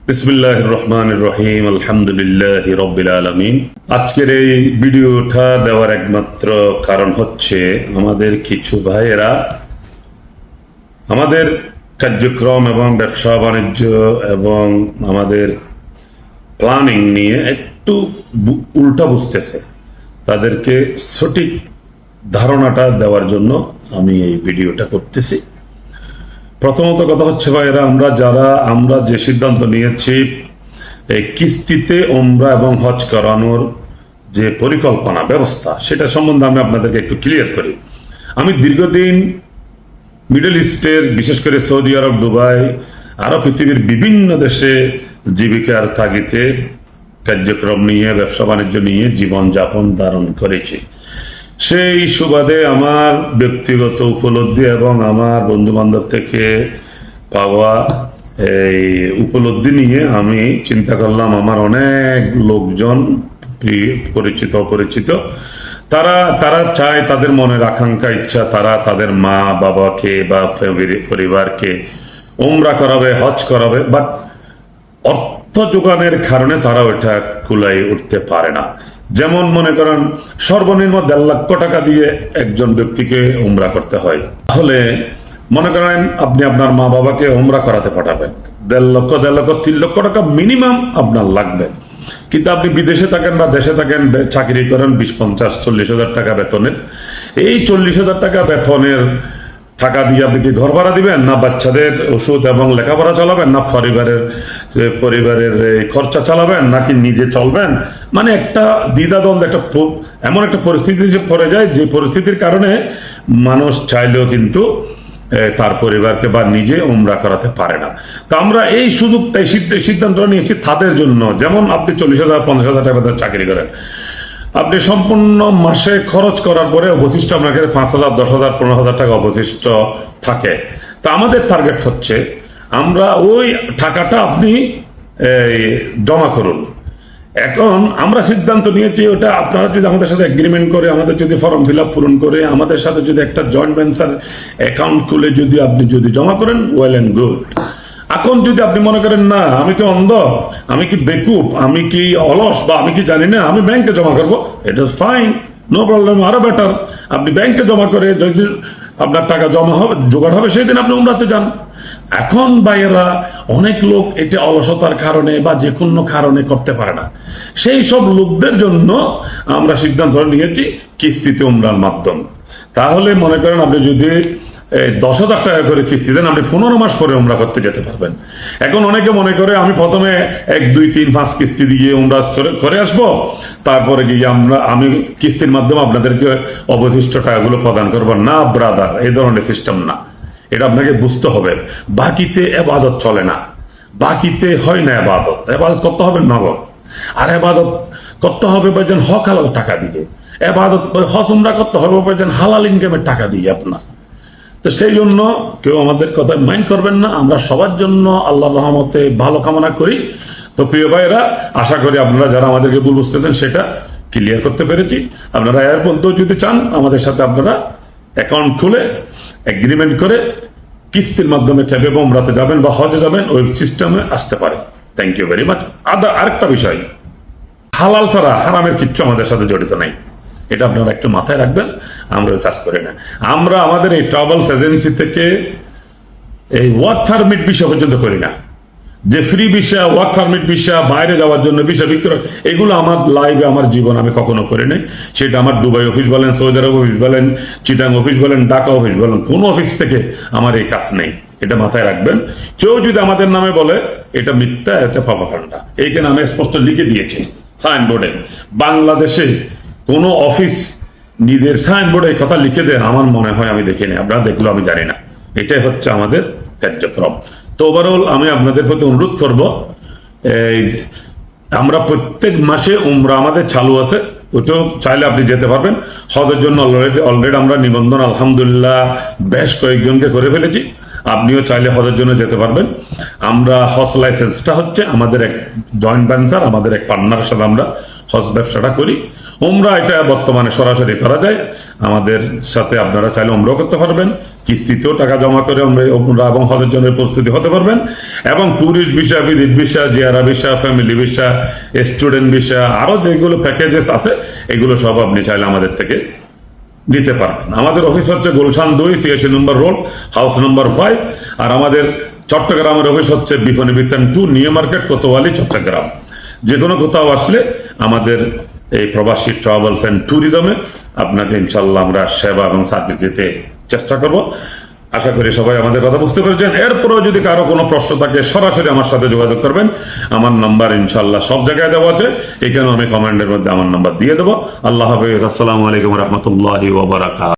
বিসমিল্লাহির রহমানির রহিম আলহামদুলিল্লাহি রাব্বিল আলামিন। আজকের এই ভিডিওটা দেওয়ার একমাত্র কারণ হচ্ছে আমাদের কিছু ভাইয়েরা আমাদের কার্যক্রম এবং ব্যবসা বাণিজ্য এবং আমাদের প্ল্যানিং নিয়ে একটু উল্টা বুঝতেছে। তাদেরকে সঠিক ধারণাটা দেওয়ার জন্য আমি এই ভিডিওটা করতেছি। প্রথমত কথা হচ্ছে ভাইয়েরা, আমরা যে সিদ্ধান্ত নিয়েছি এই কিস্তিতে ওমরা এবং হজ করানোর যে পরিকল্পনা ব্যবস্থা, সেটা সম্বন্ধে আমি আপনাদেরকে একটু ক্লিয়ার করি। আমি দীর্ঘদিন মিডল ইস্টের, বিশেষ করে সৌদি আরব, দুবাই, আরো পৃথিবীর বিভিন্ন দেশে জীবিকার তাগিদে কার্যক্রম নিয়ে, ব্যবসা বাণিজ্য নিয়ে জীবনযাপন ধারণ করেছি। সেই সুবাদে আমার ব্যক্তিগত উপলব্ধি এবং আমার বন্ধু বান্ধব থেকে পাওয়া এই উপলব্ধি নিয়ে আমি চিন্তা করলাম, আমার অনেক লোকজন পরিচিত অপরিচিত তারা চায়, তাদের মনের আকাঙ্ক্ষা ইচ্ছা, তারা তাদের মা বাবাকে বা পরিবারকে উমরা করাবে, হজ করাবে, বাট অর্থ যোগানের কারণে তারা ওইটা কুলাই উঠতে পারে না। যেমন মনে করেন সর্বনিম্ন 1.5 লক্ষ টাকা দিয়ে একজন ব্যক্তিকে উমরা করতে হয়। তাহলে মনে করেন আপনি আপনার মা বাবাকে উমরা করাতে পাঠাবেন, 1.5 লক্ষ 3 লক্ষ টাকা মিনিমাম আপনার লাগবে। কিন্তু আপনি বিদেশে থাকেন বা দেশে থাকেন, চাকরি করেন 20-50-40 হাজার টাকা বেতনের, এই 40 হাজার টাকা বেতনের টাকা দিয়ে আপনি কি ঘর ভাড়া দিবেন, না বাচ্চাদের ওষুধ এবং লেখাপড়া চালাবেন, না পরিবারের খরচা চালাবেন, নাকি নিজে চলবেন? মানে একটা দ্বিধাদ্বন্দ্ব, এমন একটা পরিস্থিতি যে পড়ে যায়, যে পরিস্থিতির কারণে মানুষ চাইলেও কিন্তু তার পরিবারকে বা নিজে উমরা করাতে পারে না। তো আমরা এই সুযোগটাই সিদ্ধান্ত নিয়েছি তাদের জন্য। যেমন আপনি 40,000-50,000 টাকা চাকরি করেন, আপনি সম্পূর্ণ মাসে খরচ করার পরে অবশিষ্ট আপনার কাছে 5,000, 10,000, 15,000 টাকা অবশিষ্ট থাকে। তা আমাদের টার্গেট হচ্ছে আমরা ওই টাকাটা আপনি জমা করুন। এখন আমরা সিদ্ধান্ত নিয়েছি, ওটা আপনারা যদি আমাদের সাথে এগ্রিমেন্ট করে, আমাদের যদি ফর্ম ফিল আপ পূরণ করে, আমাদের সাথে যদি একটা জয়েন্ট ভেঞ্চার অ্যাকাউন্ট খুলে আপনি যদি জমা করেন, ওয়েল অ্যান্ড গুড। এখন যদি আপনি মনে করেন না, আমি কি অন্ধ, আমি কি বেকুব, আমি কি অলস, বা আমি কি জানি না, আমি ব্যাংকে জমা করবো, it is fine, no problem, আরো বেটার। আপনি ব্যাংকে জমা করে যদি আপনার টাকা জমা হবে, জোগাড় হবে, সেই দিন আপনি উমরাতে যান। এখন ভাইয়েরা, অনেক লোক এটা অলসতার কারণে বা যে কোনো কারণে করতে পারে না। সেই সব লোকদের জন্য আমরা সিদ্ধান্ত নিয়েছি কিস্তিতে উমরার মাধ্যম। তাহলে মনে করেন আপনি যদি 10,000 টাকা করে কিস্তি দেন, আপনি 15 মাস পরে উমরা করতে যেতে পারবেন। এখন অনেকে মনে করে আমি প্রথমে 1, 2, 3, 5 কিস্তি দিয়ে উমরা করে আসবো, তারপরে গিয়ে আমি কিস্তির মাধ্যমে আপনাদেরকে অবশিষ্ট টাকাগুলো প্রদান করবো। না ব্রাদার, এই ধরনের সিস্টেম না। এটা আপনাকে বুঝতে হবে। বাকিতে এবাদত চলে না, বাকিতে হয় না এবাদত। এবাদত করতে হবে নগদ, আর এবাদত করতে হবে ভাইজান হক হালাল টাকা দিয়ে। এবাদত হজ উমরা করতে হবে ভাইজান হালাল ইনকামের টাকা দিয়ে আপনার। তো সেই জন্য কেউ আমাদের কথা মাইন্ড করবেন না। আমরা সবার জন্য আল্লাহর রহমতে ভালো কামনা করি। তো প্রিয় ভাইয়েরা, আশা করি আপনারা যারা আমাদেরকে ভুল বুঝতেছেন সেটা ক্লিয়ার করতে পেরেছি। আপনারা এর পর্যন্ত যদি চান, আমাদের সাথে আপনারা অ্যাকাউন্ট খুলে এগ্রিমেন্ট করে কিস্তির মাধ্যমে ক্যাবে উমরাতে যাবেন বা হজে যাবেন, ওই সিস্টেমে আসতে পারে। Thank you very much. আরেকটা বিষয়, হালাল ছাড়া হারামের কিচ্ছু আমাদের সাথে জড়িত নাই, এটা আপনারা একটু মাথায় রাখবেন। আমরা ওই কাজ করি না। আমরা আমাদের এই ট্রাভেলস এজেন্সি থেকে এই ওয়ার্ক পারমিট ভিসা পর্যন্ত করি না। যে free visa, work permit visa, বাইরে যাওয়ার জন্য ভিসা বিক্রয়, এগুলো আমার লাইফে, আমার জীবন আমি কখনো করি নাই। সেটা আমার দুবাই অফিস বলেন, সৌদি আরব অফিস বলেন, চিটাং অফিস বলেন, ঢাকা অফিস বলেন, কোনো অফিস থেকে আমার এই কাজ নেই। এটা মাথায় রাখবেন। কেউ যদি আমাদের নামে বলে এটা মিথ্যা, এটা প্রপাগান্ডা, এইখানে আমি স্পষ্ট লিখে দিয়েছি সাইনবোর্ডে। বাংলাদেশে কোনো অফিস নিজের সাইনবোর্ডে কথা লিখে দেয় আমার মনে হয়, আমি দেখিনি, আপনারা দেখলো আমি জানি না। এটাই হচ্ছে আমাদের কার্যক্রম। তো ওভারঅল আমি আপনাদের প্রতি অনুরোধ করব, আমরা প্রত্যেক মাসে উমরা আমাদের চালু আছে, ওইটাও চাইলে আপনি যেতে পারবেন। হজের জন্য অলরেডি আমরা নিবন্ধন আলহামদুলিল্লাহ বেশ কয়েকজনকে করে ফেলেছি। আপনিও চাইলে হজের জন্য যেতে পারবেন। আমরা হজ লাইসেন্সটা হচ্ছে আমাদের এক জয়েন্ট ভেঞ্চার, আমাদের এক পার্টনারের সাথে আমরা হজ ব্যবসাটা করি। উমরা এটা বর্তমানে সরাসরি করা যায়, আমাদের সাথে আপনারা চাইলে উমরাও করতে পারবেন, কিস্তিতেও টাকা জমা করে আমরা এবং হজের জন্য প্রস্তুতি হতে পারবেন। এবং tourist visa, visit visa, Jiara visa, family visa, student visa, আরো যেগুলো প্যাকেজেস আছে এগুলো সব আপনি চাইলে আমাদের থেকে নিতে পারবেন। আমাদের অফিস হচ্ছে গুলশান 2, 86 নম্বর রোড, হাউস নম্বর 5। আর আমাদের চট্টগ্রামের অফিস হচ্ছে বিপণী বিতান 2, নিউ মার্কেট, কোতোয়ালি, চট্টগ্রাম। যে কোনো কোথাও আসলে আমাদের এই প্রবাসী ট্রাভেলস অ্যান্ড ট্যুরিজমে আপনাকে ইনশাল্লাহ আমরা সেবা এবং সার্ভিস দিতে চেষ্টা করব। আশা করি সবাই আমাদের কথা বুঝতে পেরেছেন। এরপরেও যদি কারো কোনো প্রশ্ন থাকে সরাসরি আমার সাথে যোগাযোগ করবেন। আমার নাম্বার ইনশাল্লাহ সব জায়গায় দেওয়া আছে, এখানেও আমি কমেন্টের মধ্যে আমার নাম্বার দিয়ে দেবো। আল্লাহ হাফেজ, আসসালামু আলাইকুম রহমতুল্লাহি ওয়া বারাকাতুহু।